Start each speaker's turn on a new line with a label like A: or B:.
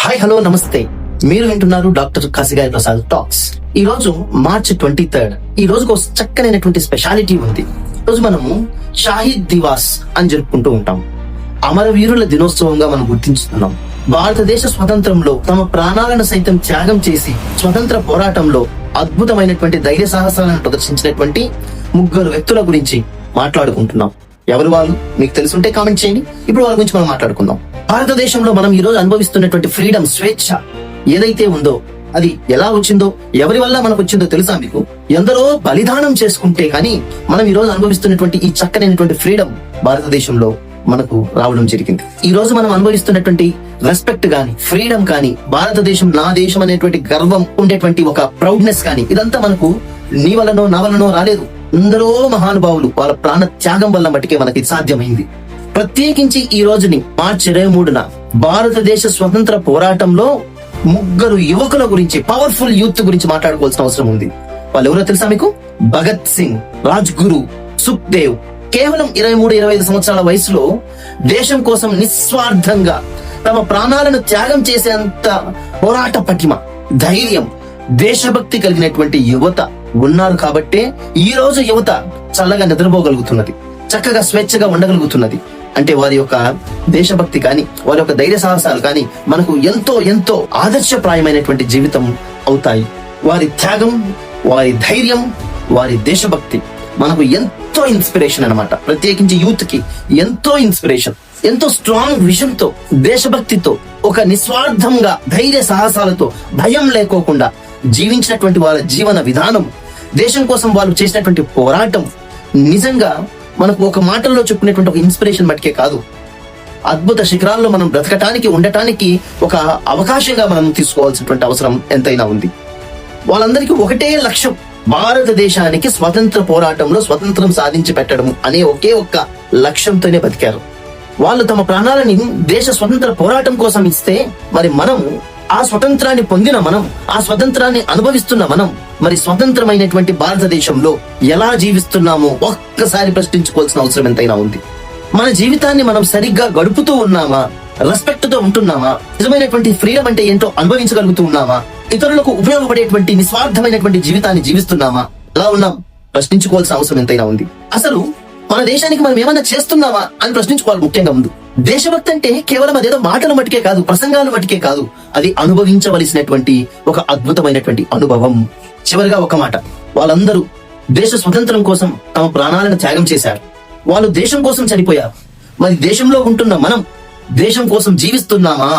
A: Hi hello నమస్తే. మీరు వింటున్నారు డాక్టర్ కాశీగారి ప్రసాద్ టాక్స్. ఈ రోజు మార్చి 23. ఈ రోజుకు ఒక చక్కనైనటువంటి స్పెషాలిటీ ఉంది. రోజు మనము షాహిద్ దివాస్ అని జరుపుకుంటూ ఉంటాం. అమరవీరుల దినోత్సవంగా మనం గుర్తించుతున్నాం. భారతదేశ స్వతంత్రంలో తమ ప్రాణాలను సైతం త్యాగం చేసి స్వతంత్ర పోరాటంలో అద్భుతమైనటువంటి ధైర్య సాహసాలను ప్రదర్శించినటువంటి ముగ్గురు వ్యక్తుల గురించి మాట్లాడుకుంటున్నాం. ఎవరు వాళ్ళు మీకు తెలుసుంటే కామెంట్ చేయండి. ఇప్పుడు వాళ్ళ గురించి మనం మాట్లాడుకుందాం. భారతదేశంలో మనం ఈ రోజు అనుభవిస్తున్నటువంటి ఫ్రీడమ్, స్వేచ్ఛ ఏదైతే ఉందో అది ఎలా వచ్చిందో, ఎవరి వల్ల మనకు వచ్చిందో తెలుసా మీకు? ఎందరో బలిదానం చేసుకుంటే కానీ మనం ఈ రోజు అనుభవిస్తున్నటువంటి ఈ చక్కనైనటువంటి ఫ్రీడమ్ భారతదేశంలో మనకు రావడం జరిగింది. ఈ రోజు మనం అనుభవిస్తున్నటువంటి రెస్పెక్ట్ గాని, ఫ్రీడమ్ కానీ, భారతదేశం నా దేశం అనేటువంటి గర్వం ఉండేటువంటి ఒక ప్రౌడ్నెస్ కానీ, ఇదంతా మనకు నీ వల్లనో నా వల్లనో రాలేదు. ఎందరో మహానుభావులు వాళ్ళ ప్రాణ త్యాగం వల్ల మటుకే మనకి సాధ్యమైంది. ప్రత్యేకించి ఈ రోజుని మార్చి 23న భారతదేశ స్వతంత్ర పోరాటంలో ముగ్గురు యువకుల గురించి, పవర్ఫుల్ యూత్ గురించి మాట్లాడుకోవాల్సిన అవసరం ఉంది. వాళ్ళు ఎవరో తెలుసా మీకు? భగత్ సింగ్, రాజ్ గురు, సుఖ్దేవ్. కేవలం 23-25 సంవత్సరాల వయసులో దేశం కోసం నిస్వార్థంగా తమ ప్రాణాలను త్యాగం చేసేంత పోరాట పటిమ, ధైర్యం, దేశభక్తి కలిగినటువంటి యువత ఉన్నారు కాబట్టే ఈ రోజు యువత చల్లగా నిద్రపోగలుగుతున్నది, చక్కగా స్వేచ్ఛగా ఉండగలుగుతున్నది. అంటే వారి యొక్క దేశభక్తి కానీ, వారి యొక్క ధైర్య సాహసాలు కానీ మనకు ఎంతో ఎంతో ఆదర్శప్రాయమైనటువంటి జీవితం అవుతాయి. వారి త్యాగం, వారి ధైర్యం, వారి దేశభక్తి మనకు ఎంతో ఇన్స్పిరేషన్ అన్నమాట. ప్రత్యేకించి యూత్ కి ఎంతో ఇన్స్పిరేషన్. ఎంతో స్ట్రాంగ్ విజన్ తో, దేశభక్తితో, ఒక నిస్వార్థంగా ధైర్య సాహసాలతో, భయం లేకోకుండా జీవించినటువంటి వాళ్ళ జీవన విధానం, దేశం కోసం వాళ్ళు చేసినటువంటి పోరాటం నిజంగా మనకు ఒక మాటల్లో చెప్పుకునేటువంటి ఒక ఇన్స్పిరేషన్ మటుకే కాదు, అద్భుత శిఖరాల్లో మనం బ్రతకటానికి, ఉండటానికి ఒక అవకాశంగా మనం తీసుకోవాల్సినటువంటి అవసరం ఎంతైనా ఉంది. వాళ్ళందరికీ ఒకటే లక్ష్యం, భారతదేశానికి స్వతంత్ర పోరాటంలో స్వతంత్రం సాధించి పెట్టడం అనే ఒకే ఒక్క లక్ష్యంతోనే బతికారు. వాళ్ళు తమ ప్రాణాలని దేశ స్వతంత్ర పోరాటం కోసం ఇస్తే, మరి మనం ఆ స్వతంత్రాన్ని పొందిన మనం, ఆ స్వతంత్రాన్ని అనుభవిస్తున్న మనం, మరి స్వతంత్రమైనటువంటి భారతదేశంలో ఎలా జీవిస్తున్నామో ఒక్కసారి ప్రశ్నించుకోవాల్సిన అవసరం ఎంతైనా ఉంది. మన జీవితాన్ని మనం సరిగ్గా గడుపుతూ ఉన్నామా? రెస్పెక్ట్ తో ఉంటున్నామా? నిజమైనటువంటి ఫ్రీడమ్ అంటే ఏంటో అనుభవించగలుగుతూ ఉన్నామా? ఇతరులకు ఉపయోగపడేటువంటి నిస్వార్థమైనటువంటి జీవితాన్ని జీవిస్తున్నామా? ఎలా ఉన్నాం? ప్రశ్నించుకోవాల్సిన అవసరం ఎంతైనా ఉంది. అసలు మన దేశానికి మనం ఏమన్నా చేస్తున్నామా అని ప్రశ్నించుకోవాలి ముఖ్యంగా ముందు. దేశభక్తి అంటే కేవలం అదేదో మాటలు మటుకే కాదు, ప్రసంగాలు మటుకే కాదు, అది అనుభవించవలసినటువంటి ఒక అద్భుతమైనటువంటి అనుభవం. చివరిగా ఒక మాట, వాళ్ళందరూ దేశ స్వతంత్రం కోసం తమ ప్రాణాలను త్యాగం చేశారు. వాళ్ళు దేశం కోసం చనిపోయారు. మరి దేశంలో ఉంటున్న మనం దేశం కోసం జీవిస్తున్నామా